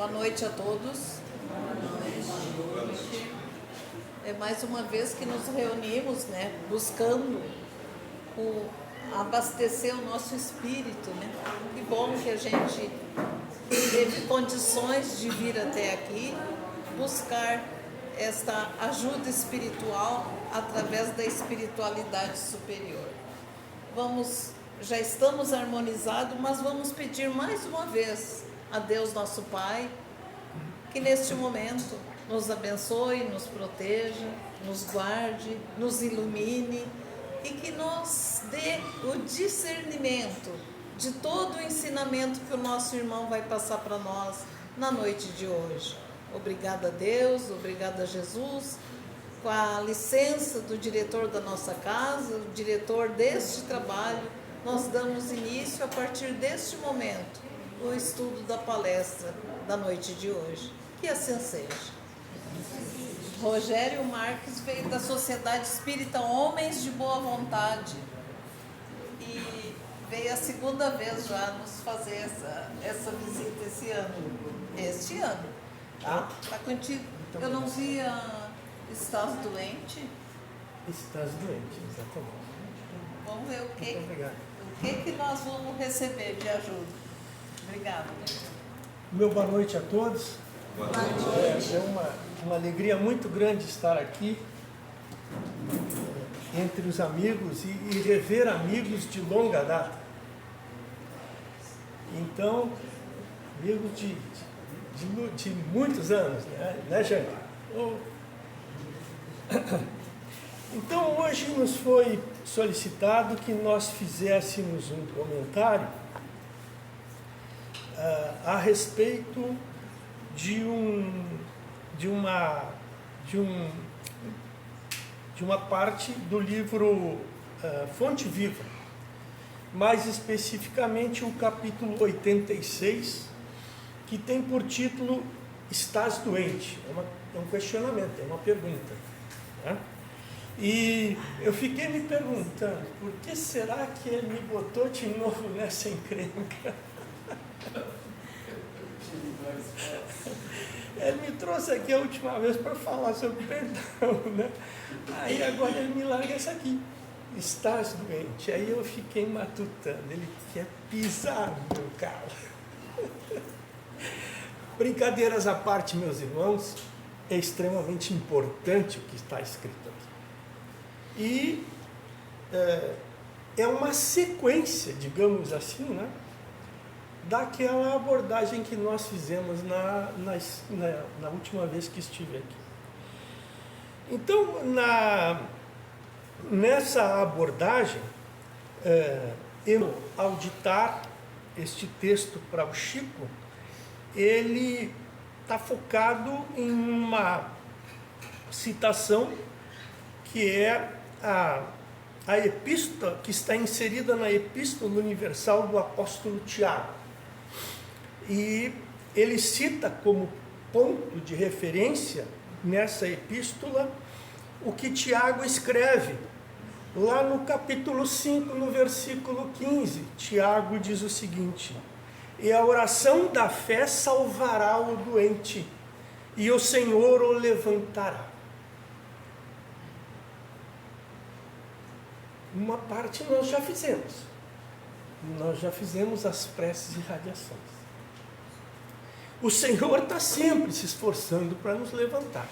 Boa noite a todos. É mais uma vez que nos reunimos, né, buscando abastecer o nosso espírito, né? Que bom que a gente teve condições de vir até aqui, buscar esta ajuda espiritual através da espiritualidade superior. Já estamos harmonizados, mas vamos pedir mais uma vez a Deus nosso Pai, que neste momento nos abençoe, nos proteja, nos guarde, nos ilumine e que nos dê o discernimento de todo o ensinamento que o nosso irmão vai passar para nós na noite de hoje. Obrigada a Deus, obrigada a Jesus, com a licença do diretor da nossa casa, o diretor deste trabalho, nós damos início a partir deste momento o estudo da palestra da noite de hoje. Que assim seja. Rogério Marques veio da Sociedade Espírita Homens de Boa Vontade e veio a segunda vez já nos fazer essa visita esse ano. Este ano. Tá contigo. Eu não via. Estás doente? Estás doente, exatamente. Vamos ver o que nós vamos receber de ajuda. Obrigada. Meu boa noite a todos. Boa noite. É uma alegria muito grande estar aqui entre os amigos e rever amigos de longa data. Então, amigos de muitos anos, né, Jane? Então, hoje nos foi solicitado que nós fizéssemos um comentário a respeito de uma parte do livro Fonte Viva, mais especificamente o capítulo 86, que tem por título Estás doente? É um questionamento, é uma pergunta, né? E eu fiquei me perguntando, por que será que ele me botou de novo nessa encrenca? Ele me trouxe aqui a última vez para falar sobre perdão, né? Aí agora ele me larga essa aqui. Estás doente? Aí eu fiquei matutando. Ele quer pisar no meu carro. Brincadeiras à parte, meus irmãos, é extremamente importante o que está escrito aqui. E é uma sequência, digamos assim, né, daquela abordagem que nós fizemos na última vez que estive aqui. Então, nessa abordagem, eu, ao ditar este texto para o Chico, ele está focado em uma citação que é a epístola, que está inserida na Epístola Universal do Apóstolo Tiago. E ele cita como ponto de referência nessa epístola o que Tiago escreve lá no capítulo 5, no versículo 15. Tiago diz o seguinte: e a oração da fé salvará o doente, e o Senhor o levantará. Uma parte nós já fizemos. Nós já fizemos as preces e radiações. O Senhor está sempre se esforçando para nos levantar.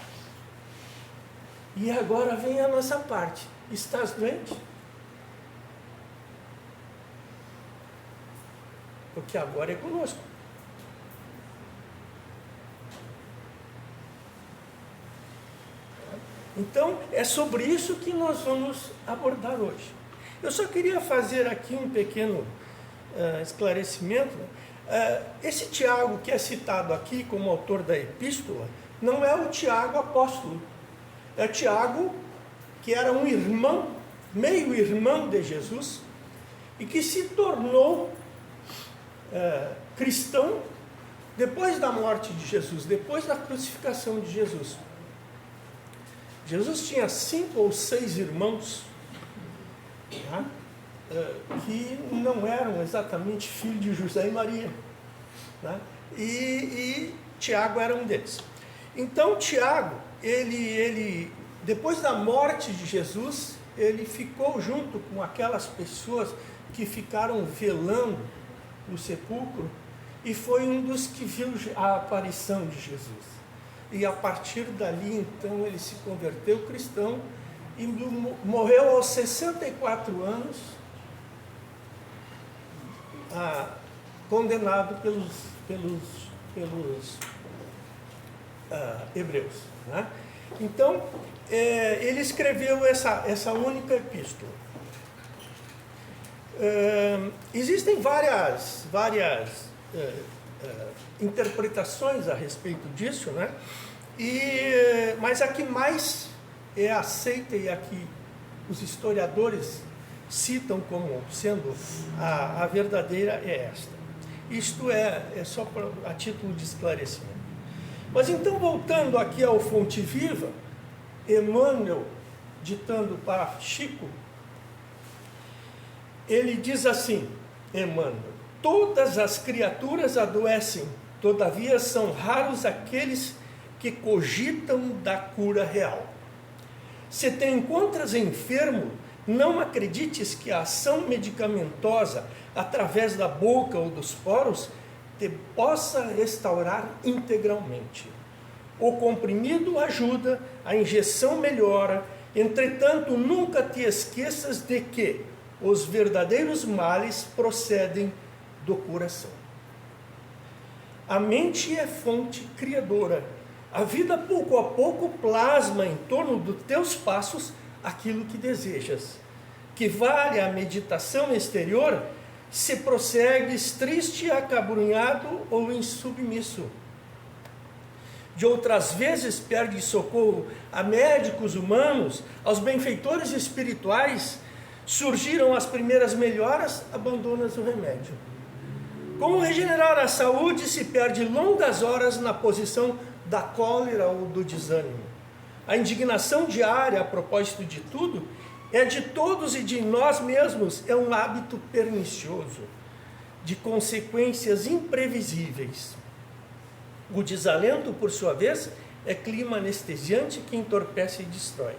E agora vem a nossa parte. Estás doente? Porque agora é conosco. Então, é sobre isso que nós vamos abordar hoje. Eu só queria fazer aqui um pequeno esclarecimento. Esse Tiago que é citado aqui como autor da epístola, não é o Tiago apóstolo. É o Tiago que era um irmão, meio irmão de Jesus, e que se tornou cristão depois da morte de Jesus, depois da crucificação de Jesus. Jesus tinha 5 ou 6 irmãos, né, que não eram exatamente filhos de José e Maria, né, e Tiago era um deles. Então, Tiago, ele depois da morte de Jesus, ele ficou junto com aquelas pessoas que ficaram velando o sepulcro e foi um dos que viu a aparição de Jesus. E a partir dali, então, ele se converteu cristão e morreu aos 64 anos, condenado pelos hebreus. Né? Então, ele escreveu essa única epístola. Existem várias interpretações a respeito disso, né? Mas a que mais é aceita e a que os historiadores citam como sendo a verdadeira é esta. Isto é só a título de esclarecimento. Mas então, voltando aqui ao Fonte Viva, Emmanuel, ditando para Chico, ele diz assim, Emmanuel: todas as criaturas adoecem, todavia são raros aqueles que cogitam da cura real. Se te encontras enfermo, não acredites que a ação medicamentosa, através da boca ou dos poros, te possa restaurar integralmente. O comprimido ajuda, a injeção melhora, entretanto, nunca te esqueças de que os verdadeiros males procedem do coração. A mente é fonte criadora. A vida, pouco a pouco, plasma em torno dos teus passos aquilo que desejas. Que vale a meditação exterior se prossegues triste, acabrunhado ou insubmisso. De outras vezes perdes socorro a médicos humanos, aos benfeitores espirituais, surgiram as primeiras melhoras, abandonas o remédio. Como regenerar a saúde se perde longas horas na posição da cólera ou do desânimo. A indignação diária a propósito de tudo é de todos e de nós mesmos, é um hábito pernicioso, de consequências imprevisíveis. O desalento, por sua vez, é clima anestesiante que entorpece e destrói.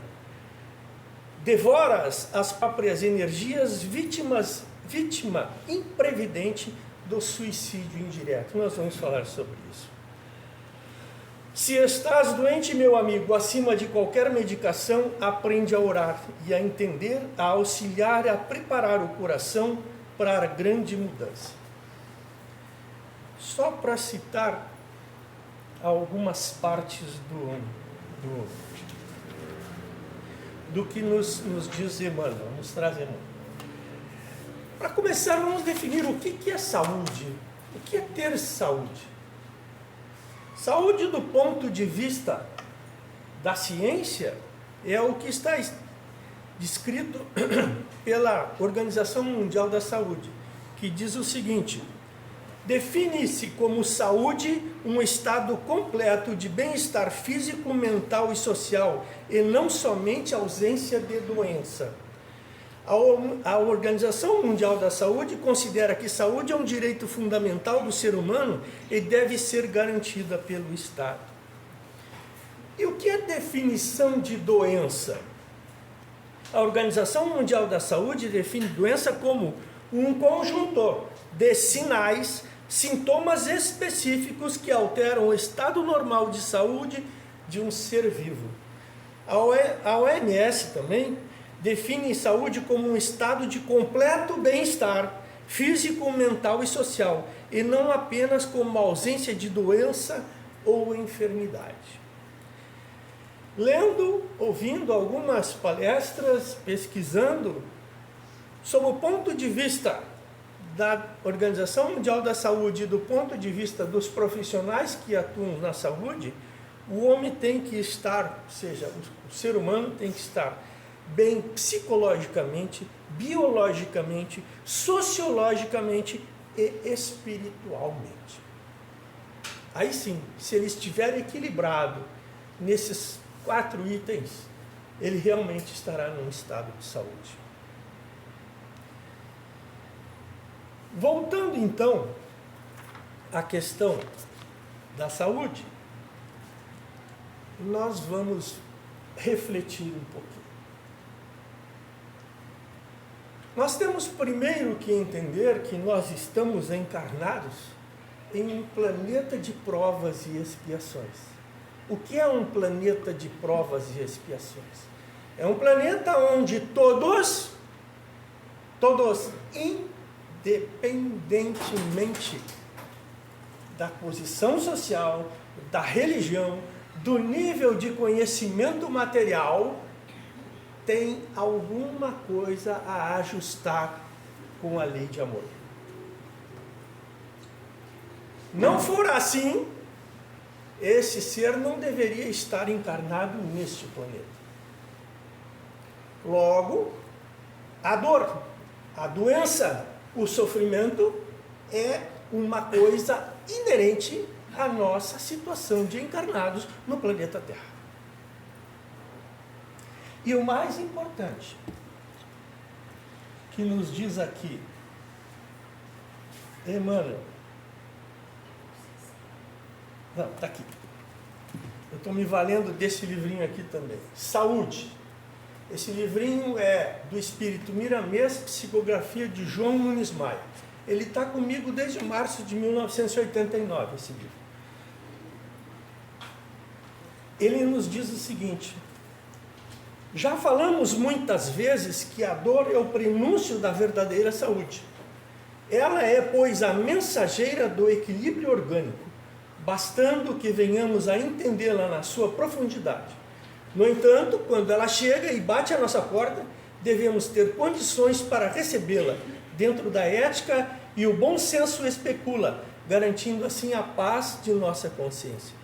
Devoras as próprias energias, vítima imprevidente do suicídio indireto. Nós vamos falar sobre isso. Se estás doente, meu amigo, acima de qualquer medicação, aprende a orar e a entender, a auxiliar, a preparar o coração para a grande mudança. Só para citar algumas partes do que nos diz Emmanuel, nos traz Emmanuel. Para começar, vamos definir o que é saúde. O que é ter saúde? Saúde, do ponto de vista da ciência, é o que está descrito pela Organização Mundial da Saúde, que diz o seguinte: define-se como saúde um estado completo de bem-estar físico, mental e social, e não somente ausência de doença. A Organização Mundial da Saúde considera que saúde é um direito fundamental do ser humano e deve ser garantida pelo Estado. E o que é definição de doença? A Organização Mundial da Saúde define doença como um conjunto de sinais, sintomas específicos que alteram o estado normal de saúde de um ser vivo. A OMS também define saúde como um estado de completo bem-estar físico, mental e social, e não apenas como ausência de doença ou enfermidade. Lendo, ouvindo algumas palestras, pesquisando, sob o ponto de vista da Organização Mundial da Saúde e do ponto de vista dos profissionais que atuam na saúde, o homem tem que estar, ou seja, o ser humano tem que estar bem psicologicamente, biologicamente, sociologicamente e espiritualmente. Aí sim, se ele estiver equilibrado nesses 4 itens, ele realmente estará num estado de saúde. Voltando então à questão da saúde, nós vamos refletir um pouquinho. Nós temos primeiro que entender que nós estamos encarnados em um planeta de provas e expiações. O que é um planeta de provas e expiações? É um planeta onde todos, independentemente da posição social, da religião, do nível de conhecimento material, tem alguma coisa a ajustar com a lei de amor. Não for assim, esse ser não deveria estar encarnado neste planeta. Logo, a dor, a doença, o sofrimento é uma coisa inerente à nossa situação de encarnados no planeta Terra. E o mais importante, que nos diz aqui, Emmanuel, não, está aqui. Eu estou me valendo desse livrinho aqui também. Saúde. Esse livrinho é do Espírito Miramês, psicografia de João Nunes Maia. Ele está comigo desde março de 1989, esse livro. Ele nos diz o seguinte: já falamos muitas vezes que a dor é o prenúncio da verdadeira saúde. Ela é, pois, a mensageira do equilíbrio orgânico, bastando que venhamos a entendê-la na sua profundidade. No entanto, quando ela chega e bate à nossa porta, devemos ter condições para recebê-la, dentro da ética e o bom senso especula, garantindo assim a paz de nossa consciência.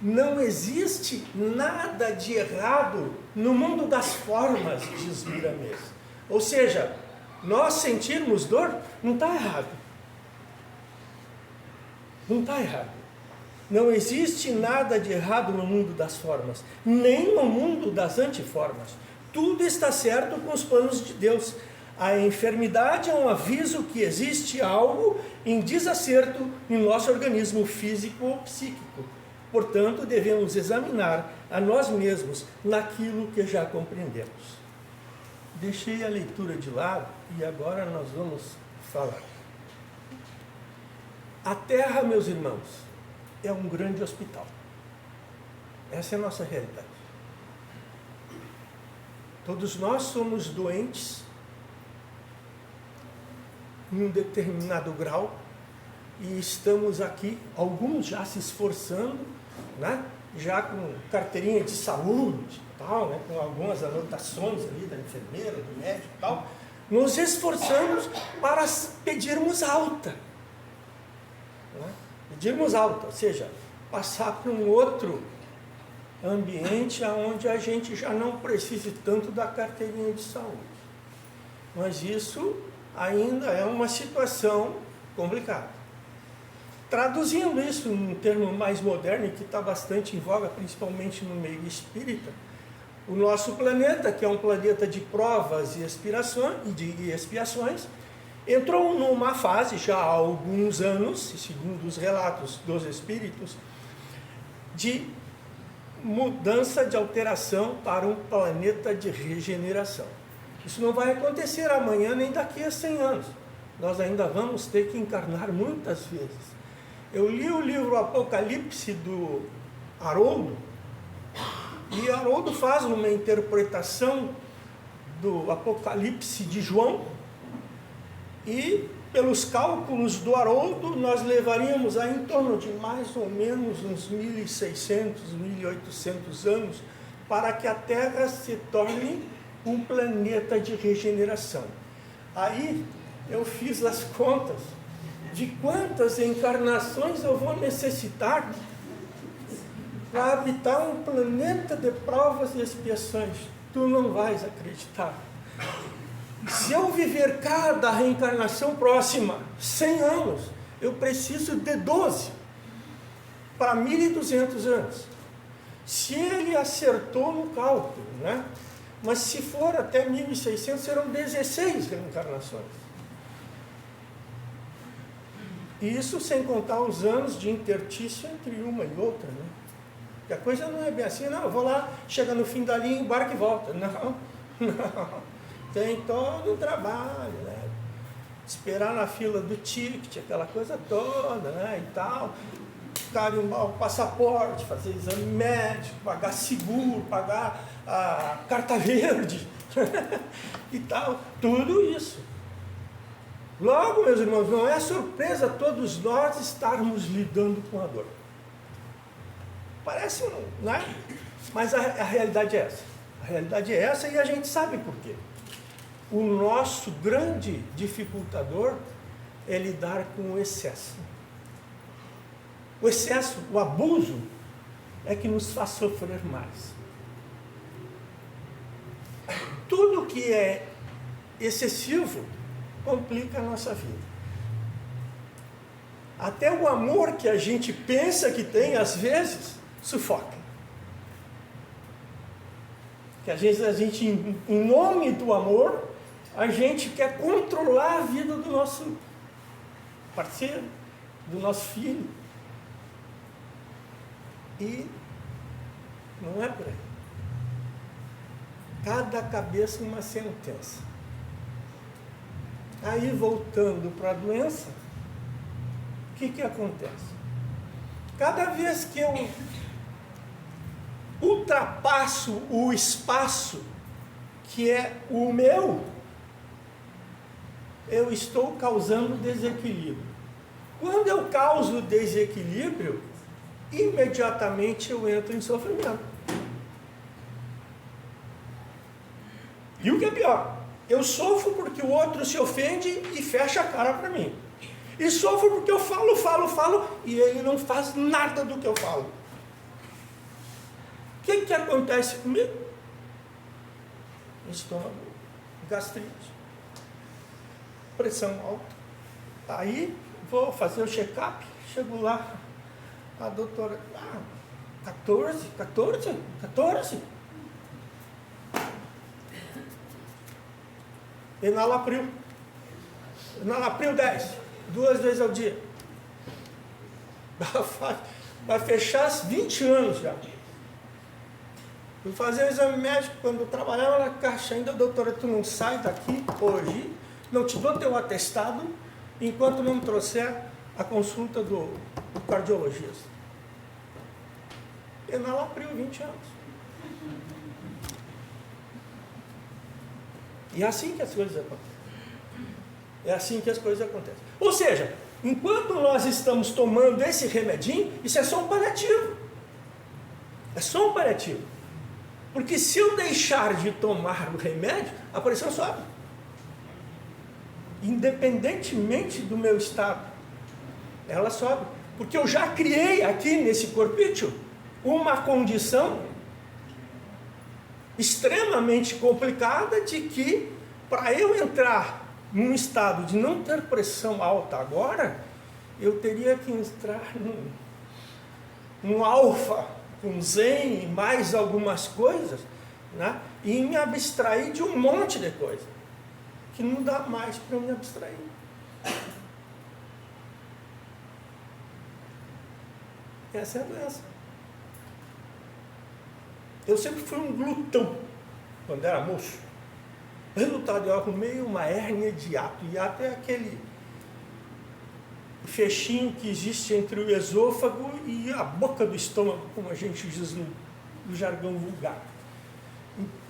Não existe nada de errado no mundo das formas, diz Miramês. Ou seja, nós sentirmos dor não está errado. Não está errado. Não existe nada de errado no mundo das formas, nem no mundo das antiformas. Tudo está certo com os planos de Deus. A enfermidade é um aviso que existe algo em desacerto em nosso organismo físico ou psíquico. Portanto, devemos examinar a nós mesmos naquilo que já compreendemos. Deixei a leitura de lado e agora nós vamos falar. A Terra, meus irmãos, é um grande hospital. Essa é a nossa realidade. Todos nós somos doentes em um determinado grau e estamos aqui, alguns já se esforçando, né? Já com carteirinha de saúde, tal, né? Com algumas anotações ali da enfermeira, do médico e tal, nos esforçamos para pedirmos alta. Né? Pedirmos alta, ou seja, passar para um outro ambiente onde a gente já não precise tanto da carteirinha de saúde. Mas isso ainda é uma situação complicada. Traduzindo isso num termo mais moderno, que está bastante em voga, principalmente no meio espírita, o nosso planeta, que é um planeta de provas e expiações, entrou numa fase já há alguns anos, segundo os relatos dos espíritos, de mudança, de alteração para um planeta de regeneração. Isso não vai acontecer amanhã nem daqui a 100 anos. Nós ainda vamos ter que encarnar muitas vezes. Eu li o livro Apocalipse do Haroldo, e Haroldo faz uma interpretação do Apocalipse de João, e pelos cálculos do Haroldo, nós levaríamos a em torno de mais ou menos uns 1.600, 1.800 anos para que a Terra se torne um planeta de regeneração. Aí eu fiz as contas de quantas encarnações eu vou necessitar para habitar um planeta de provas e expiações. Tu não vais acreditar. Se eu viver cada reencarnação próxima 100 anos, eu preciso de 12 para 1.200 anos. Se ele acertou no cálculo, né? Mas se for até 1.600, serão 16 reencarnações. E isso sem contar os anos de intertício entre uma e outra, né? Porque a coisa não é bem assim, não, eu vou lá, chega no fim da linha, embarca e volta. Não, não. Tem todo um trabalho, né? Esperar na fila do ticket, aquela coisa toda, né? E tal. Carimbar o passaporte, fazer exame médico, pagar seguro, pagar a carta verde e tal. Tudo isso. Logo, meus irmãos, não é surpresa todos nós estarmos lidando com a dor. Parece, né? Mas a realidade é essa. A realidade é essa e a gente sabe por quê. O nosso grande dificultador é lidar com o excesso. O excesso, o abuso, é que nos faz sofrer mais. Tudo que é excessivo complica a nossa vida. Até o amor que a gente pensa que tem, às vezes, sufoca. Que às vezes a gente, em nome do amor, a gente quer controlar a vida do nosso parceiro, do nosso filho. E não é por aí. Cada cabeça uma sentença. Aí, voltando para a doença, o que acontece? Cada vez que eu ultrapasso o espaço que é o meu, eu estou causando desequilíbrio. Quando eu causo desequilíbrio, imediatamente eu entro em sofrimento. E o que é pior? Eu sofro porque o outro se ofende e fecha a cara para mim. E sofro porque eu falo e ele não faz nada do que eu falo. O que acontece comigo? Estômago, gastrite, pressão alta. Aí vou fazer o check-up, chego lá, a doutora, 14. Enalapril 10, 2 vezes ao dia. Vai fechar 20 anos já. Fui fazer o exame médico quando eu trabalhava na caixa ainda, doutora, tu não sai daqui hoje, não te dou teu atestado, enquanto não trouxer a consulta do cardiologista. Enalapril 20 anos. E é assim que as coisas acontecem. É assim que as coisas acontecem. Ou seja, enquanto nós estamos tomando esse remedinho, isso é só um paliativo. É só um paliativo. Porque se eu deixar de tomar o remédio, a pressão sobe. Independentemente do meu estado, ela sobe. Porque eu já criei aqui nesse corpício uma condição extremamente complicada de que, para eu entrar num estado de não ter pressão alta agora, eu teria que entrar num alfa, com zen e mais algumas coisas, né? E me abstrair de um monte de coisa, que não dá mais para eu me abstrair. Essa é a doença. Eu sempre fui um glutão, quando era moço. Resultado, eu arrumei uma hérnia de hiato. Hiato é aquele fechinho que existe entre o esôfago e a boca do estômago, como a gente diz no jargão vulgar.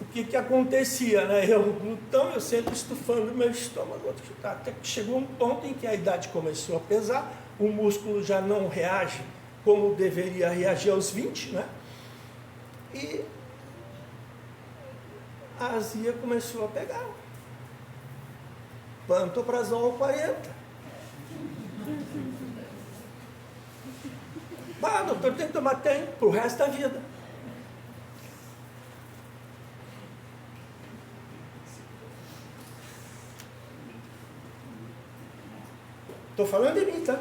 O que acontecia, né? Eu, glutão, eu sempre estufando o meu estômago, até que chegou um ponto em que a idade começou a pesar, o músculo já não reage como deveria reagir aos 20, né? E a azia começou a pegar. Pantoprazol 40. Doutor, tem que tomar tempo para o resto da vida. Estou falando de mim, tá?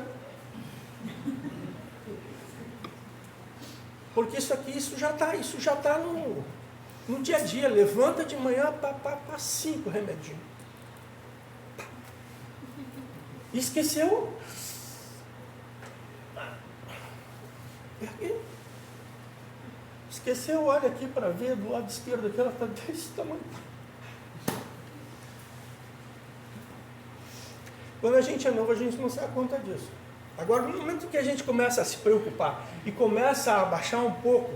Porque isso já está no dia a dia. Levanta de manhã para 5 remedinhos. Esqueceu? É aqui. Esqueceu, olha aqui para ver do lado esquerdo aqui, ela está desse tamanho. Quando a gente é novo, a gente não se dá conta disso. Agora, no momento que a gente começa a se preocupar e começa a baixar um pouco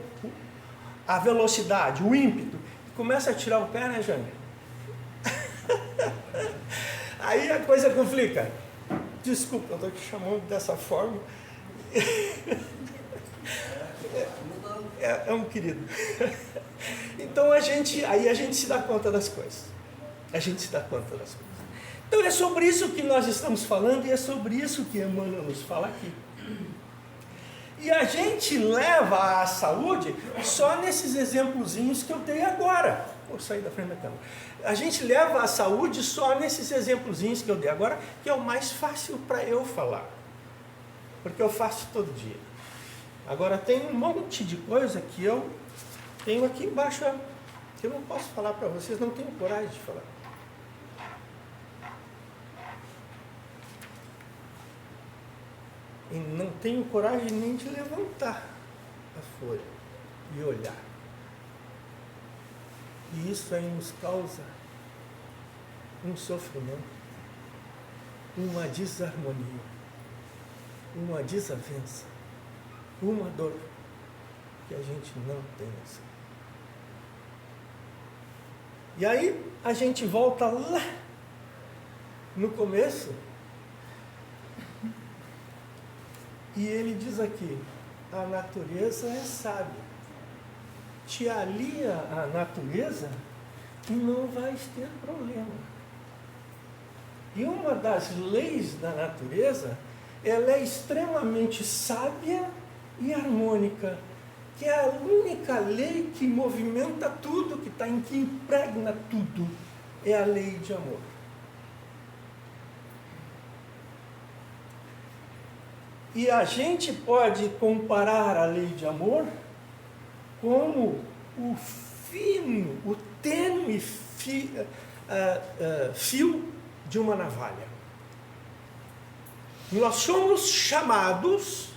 a velocidade, o ímpeto, e começa a tirar o pé, né, Jane? Aí a coisa complica. Desculpa, eu estou te chamando dessa forma. É um querido. Então aí a gente se dá conta das coisas. A gente se dá conta das coisas. Então é sobre isso que nós estamos falando e é sobre isso que Emmanuel nos fala aqui. E a gente leva a saúde só nesses exemplozinhos que eu dei agora. Vou sair da frente da câmera. A gente leva a saúde só nesses exemplozinhos que eu dei agora, que é o mais fácil para eu falar. Porque eu faço todo dia. Agora tem um monte de coisa que eu tenho aqui embaixo, que eu não posso falar para vocês, não tenho coragem de falar. E não tenho coragem nem de levantar a folha e olhar. E isso aí nos causa um sofrimento, uma desarmonia, uma desavença, uma dor que a gente não tem noção. E aí a gente volta lá no começo e ele diz aqui, a natureza é sábia. Te alia à natureza e não vais ter problema. E uma das leis da natureza, ela é extremamente sábia e harmônica, que é a única lei que movimenta tudo, que impregna tudo, é a lei de amor. E a gente pode comparar a lei de amor como o fino, o tênue fio de uma navalha. Nós somos chamados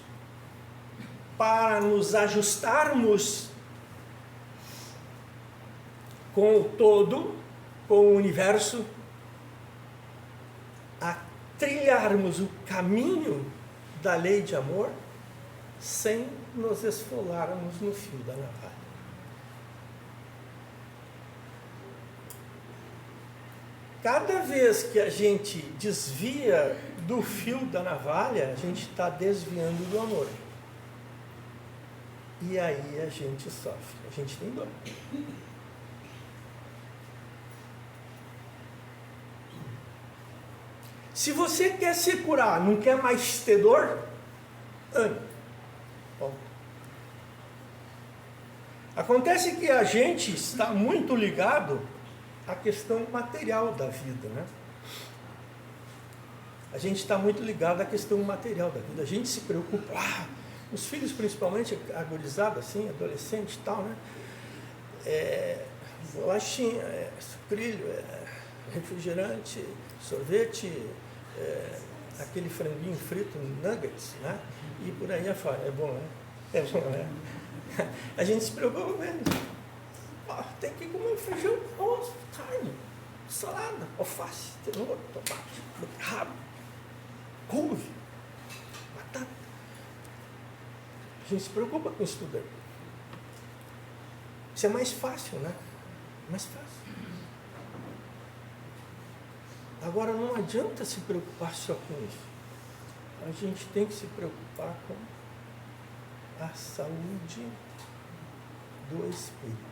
para nos ajustarmos com o todo, com o universo, a trilharmos o caminho da lei de amor sem nos esfolarmos no fio da navalha. Cada vez que a gente desvia do fio da navalha, a gente está desviando do amor. E aí a gente sofre, a gente tem dor. Se você quer se curar, não quer mais ter dor, ame. Acontece que a gente está muito ligado à questão material da vida, né? A gente está muito ligado à questão material da vida. A gente se preocupa, os filhos principalmente, a gurizada, assim, adolescente e tal, né? Bolachinha, sucrilho, refrigerante, sorvete, aquele franguinho frito, nuggets, né? E por aí afora. É bom, né? É bom, né? A gente se preocupa mesmo. Tem que comer feijão, arroz, carne, salada, alface, cenoura, tomate, beterraba, couve, batata. A gente se preocupa com isso tudo aí. Isso é mais fácil, né? Mais fácil. Agora, não adianta se preocupar só com isso. A gente tem que se preocupar com a saúde do espírito.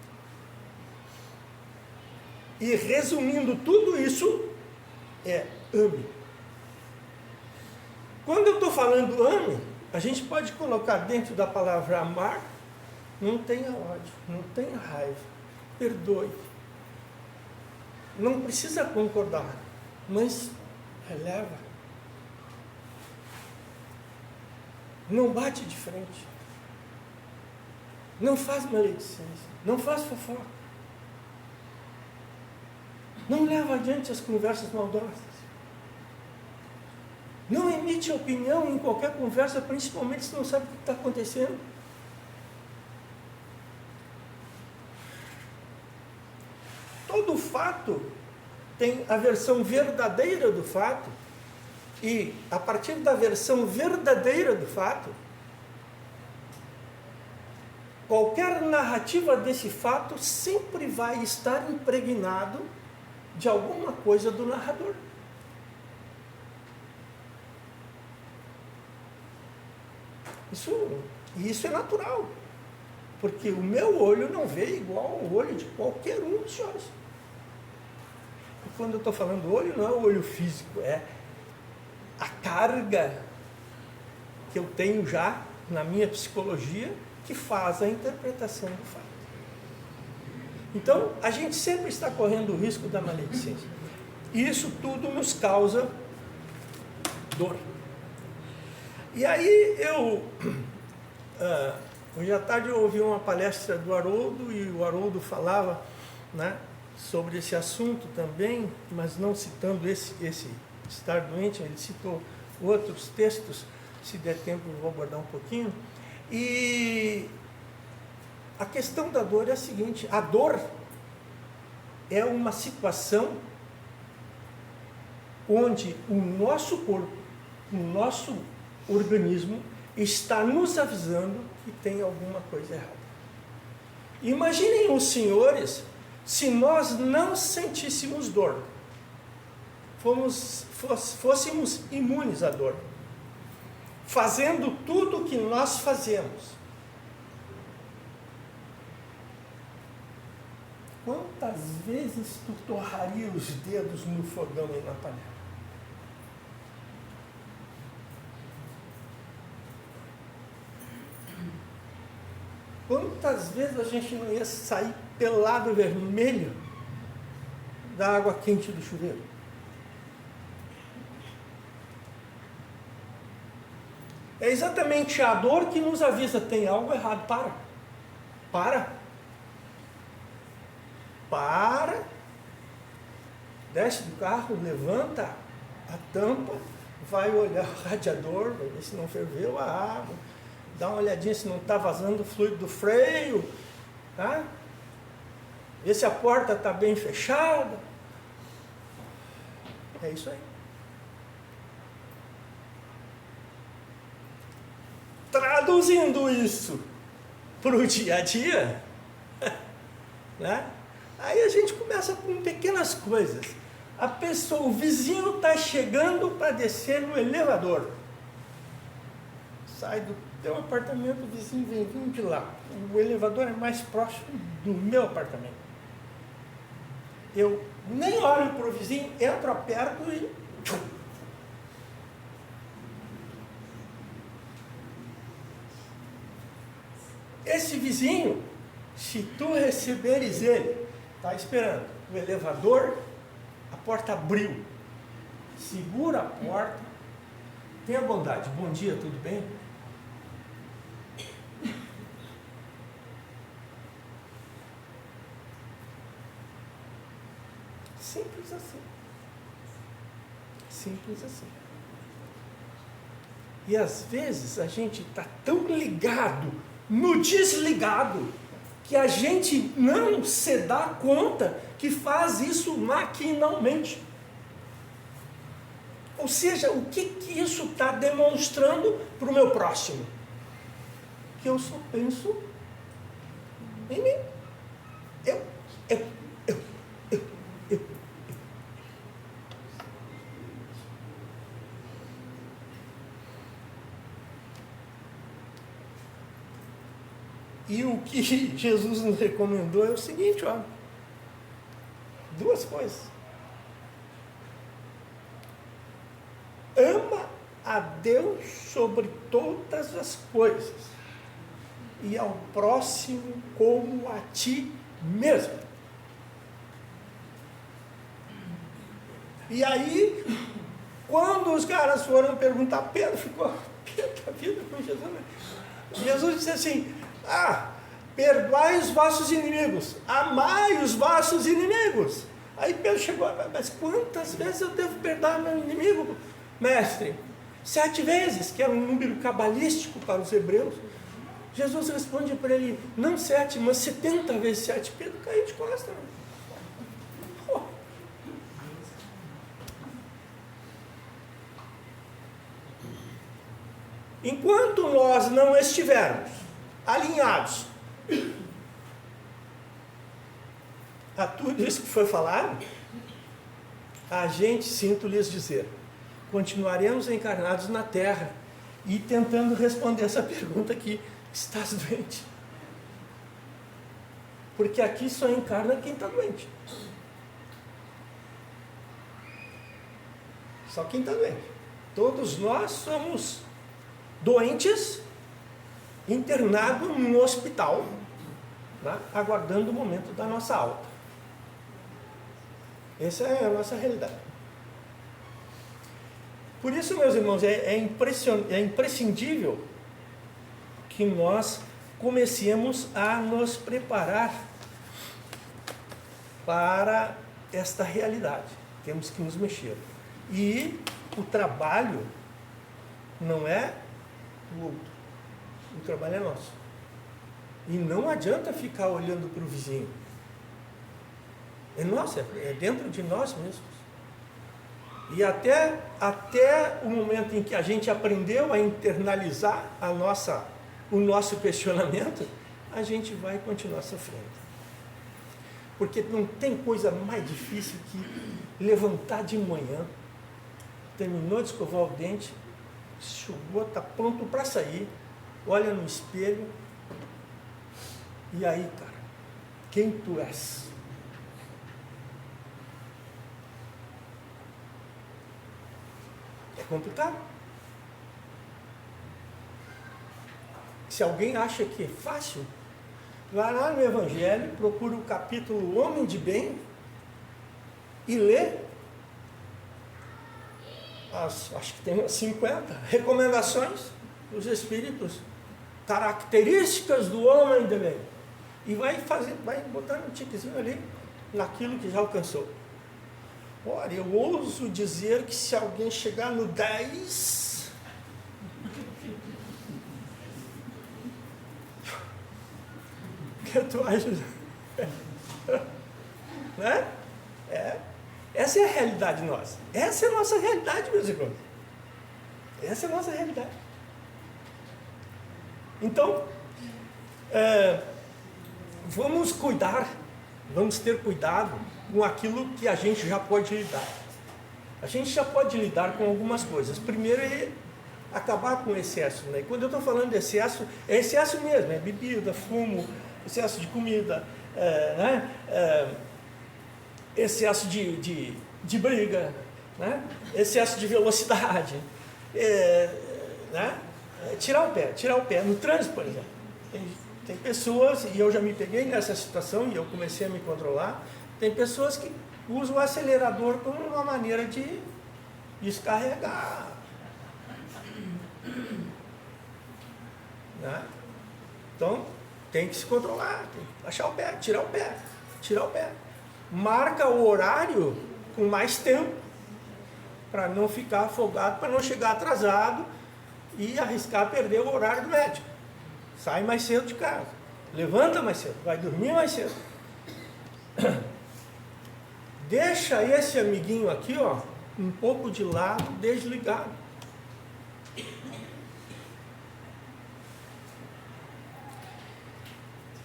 E resumindo tudo isso, ame. Quando eu estou falando ame, a gente pode colocar dentro da palavra amar, não tenha ódio, não tenha raiva, perdoe. Não precisa concordar, mas releva. Não bate de frente. Não faz maledicência, não faz fofoca. Não leva adiante as conversas maldosas. Não emite opinião em qualquer conversa, principalmente se não sabe o que está acontecendo. todo fato tem a versão verdadeira do fato, e a partir da versão verdadeira do fato, qualquer narrativa desse fato sempre vai estar impregnado de alguma coisa do narrador. Isso é natural, porque o meu olho não vê igual ao olho de qualquer um dos senhores. E quando eu estou falando olho, não é o olho físico, é a carga que eu tenho já na minha psicologia que faz a interpretação do fato. Então, a gente sempre está correndo o risco da maledicência. E isso tudo nos causa dor. E aí hoje à tarde eu ouvi uma palestra do Haroldo, e o Haroldo falava, né, sobre esse assunto também, mas não citando esse estar doente, ele citou outros textos, se der tempo eu vou abordar um pouquinho. E a questão da dor é a seguinte: a dor é uma situação onde o nosso corpo, o nosso organismo está nos avisando que tem alguma coisa errada. Imaginem os senhores se nós não sentíssemos dor, fôssemos imunes à dor, fazendo tudo o que nós fazemos. Quantas vezes tu torraria os dedos no fogão e na panela? Quantas vezes a gente não ia sair pelado vermelho da água quente do chuveiro? É exatamente a dor que nos avisa: tem algo errado, para, desce do carro, levanta a tampa, vai olhar o radiador, vai ver se não ferveu a água, dá uma olhadinha se não está vazando o fluido do freio, tá? Vê se a porta está bem fechada. É isso aí. Traduzindo isso para o dia a dia, né? Aí a gente começa com pequenas coisas. O vizinho está chegando para descer no elevador. Sai do teu apartamento, o vizinho vem vindo de lá. O elevador é mais próximo do meu apartamento. Eu nem olho para o vizinho, entro perto e... Esse vizinho, se tu receberes ele, está esperando o elevador, a porta abriu, segura a porta, tenha bondade, bom dia, tudo bem? Simples assim. Simples assim. E às vezes a gente está tão ligado no desligado que a gente não se dá conta que faz isso maquinalmente. Ou seja, o que isso está demonstrando para o meu próximo? Que eu só penso em mim. Eu. E o que Jesus nos recomendou é o seguinte, ó, duas coisas. Ama a Deus sobre todas as coisas e ao próximo como a ti mesmo. E aí, quando os caras foram perguntar, Pedro ficou pé da vida com Jesus, né? Jesus disse assim: perdoai os vossos inimigos, amai os vossos inimigos. Aí Pedro chegou: mas quantas vezes eu devo perdoar meu inimigo, mestre? 7 vezes, que era um número cabalístico para os hebreus. Jesus responde para ele: não 7, mas 70 vezes 7. Pedro caiu de costas. Enquanto nós não estivermos alinhados a tudo isso que foi falado, a gente, sinto lhes dizer, continuaremos encarnados na Terra e tentando responder essa pergunta aqui: estás doente? Porque aqui só encarna quem está doente. Só quem está doente. Todos nós somos doentes, internados no hospital, né, aguardando o momento da nossa alta. Essa é a nossa realidade. Por isso, meus irmãos, é imprescindível que nós comecemos a nos preparar para esta realidade. Temos que nos mexer. E o trabalho não é do outro. O trabalho é nosso. E não adianta ficar olhando para o vizinho. É nosso, é dentro de nós mesmos. E até o momento em que a gente aprendeu a internalizar o nosso questionamento, a gente vai continuar sofrendo. Porque não tem coisa mais difícil que levantar de manhã, terminou de escovar o dente, chegou, está pronto para sair, olha no espelho, e aí, cara, quem tu és? É complicado. Se alguém acha que é fácil, vai lá no Evangelho, procura o capítulo Homem de Bem e lê acho que tem umas 50 recomendações dos Espíritos, características do homem de bem. E vai botando um tiquezinho ali naquilo que já alcançou. Olha, eu ouso dizer que se alguém chegar no 10, que tu acha? Né? Essa é a realidade nossa. Essa é a nossa realidade, meus irmãos. Essa é a nossa realidade. Então, vamos ter cuidado com aquilo que a gente já pode lidar. A gente já pode lidar com algumas coisas. Primeiro é acabar com o excesso. Né? Quando eu estou falando de excesso, é excesso mesmo, é bebida, fumo, excesso de comida, excesso de briga, né? Excesso de velocidade, né? Tirar o pé. No trânsito, por exemplo. Tem pessoas, e eu já me peguei nessa situação, e eu comecei a me controlar, tem pessoas que usam o acelerador como uma maneira de descarregar. Né? Então, tem que se controlar, tem que baixar o pé, tirar o pé. Marca o horário com mais tempo, para não ficar afogado, para não chegar atrasado e arriscar perder o horário do médico. Sai mais cedo de casa, levanta mais cedo, vai dormir mais cedo. Deixa esse amiguinho aqui, ó, um pouco de lado, desligado.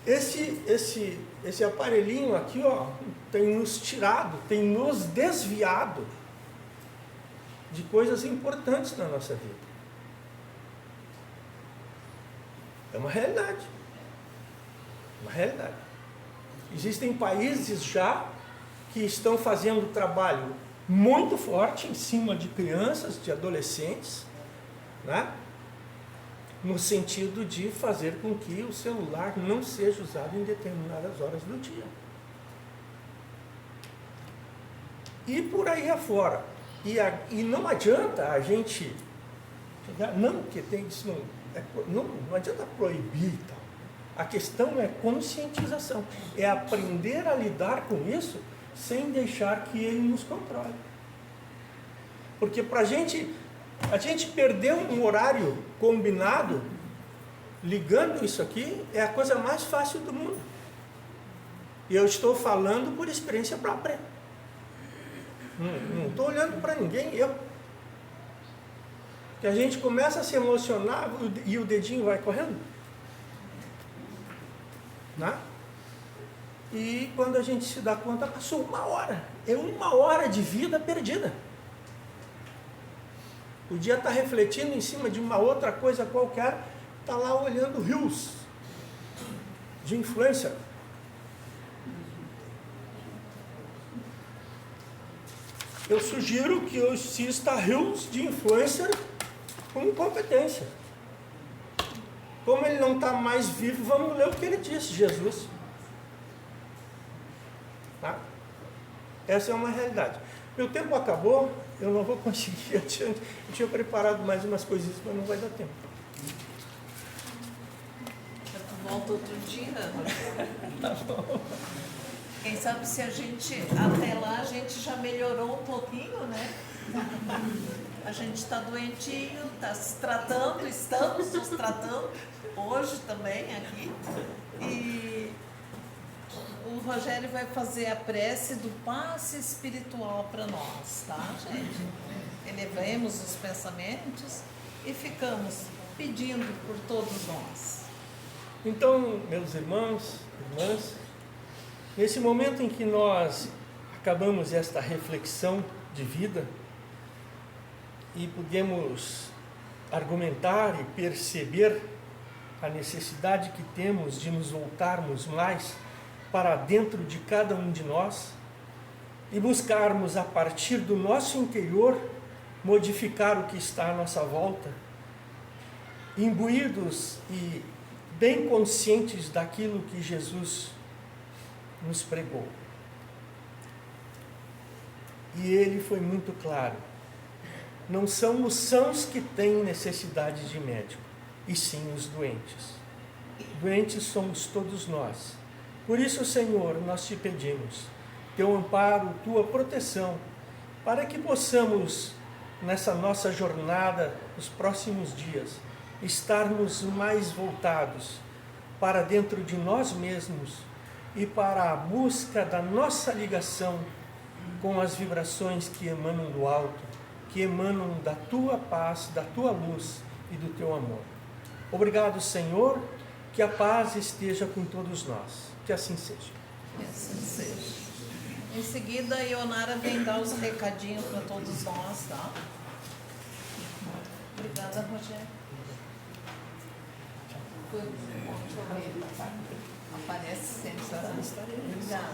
Esse aparelhinho aqui, ó, tem nos tirado, tem nos desviado de coisas importantes na nossa vida. É uma realidade. Uma realidade. Existem países já que estão fazendo trabalho muito forte em cima de crianças, de adolescentes, né? No sentido de fazer com que o celular não seja usado em determinadas horas do dia. E por aí afora. E não adianta a gente... Não, que tem isso não adianta proibir e tal. A questão é conscientização. É aprender a lidar com isso sem deixar que ele nos controle. Porque para a gente perder um horário combinado, ligando isso aqui, é a coisa mais fácil do mundo. E eu estou falando por experiência própria. Não estou olhando para ninguém, eu. Que a gente começa a se emocionar e o dedinho vai correndo. Né? E quando a gente se dá conta, passou 1 hora. É 1 hora de vida perdida. Podia estar refletindo em cima de uma outra coisa qualquer, está lá olhando reels de influencer. Eu sugiro que eu assista reels de influencer com competência. Como ele não está mais vivo, vamos ler o que ele disse, Jesus. Tá? Essa é uma realidade. Meu tempo acabou, eu não vou conseguir adiante. Eu tinha preparado mais umas coisinhas, mas não vai dar tempo. Tu volta outro dia. Tá bom. Quem sabe se a gente, até lá, a gente já melhorou um pouquinho, né? A gente está doentinho, está se tratando, estamos nos tratando, hoje também aqui. E o Rogério vai fazer a prece do passe espiritual para nós, tá, gente? Elevemos os pensamentos e ficamos pedindo por todos nós. Então, meus irmãos, irmãs, nesse momento em que nós acabamos esta reflexão de vida e podemos argumentar e perceber a necessidade que temos de nos voltarmos mais para dentro de cada um de nós e buscarmos a partir do nosso interior modificar o que está à nossa volta, imbuídos e bem conscientes daquilo que Jesus nos pregou. E ele foi muito claro. Não são os sãos que têm necessidade de médico, e sim os doentes. Doentes somos todos nós. Por isso, Senhor, nós te pedimos teu amparo, tua proteção, para que possamos, nessa nossa jornada, nos próximos dias, estarmos mais voltados para dentro de nós mesmos e para a busca da nossa ligação com as vibrações que emanam do alto, que emanam da tua paz, da tua luz e do teu amor. Obrigado, Senhor, que a paz esteja com todos nós. Que assim seja. Que assim seja. Em seguida, a Ionara vem dar os recadinhos para todos nós, tá? Obrigada, Rogério. Foi bom te ouvir. Aparece sempre. Estarei. Obrigada.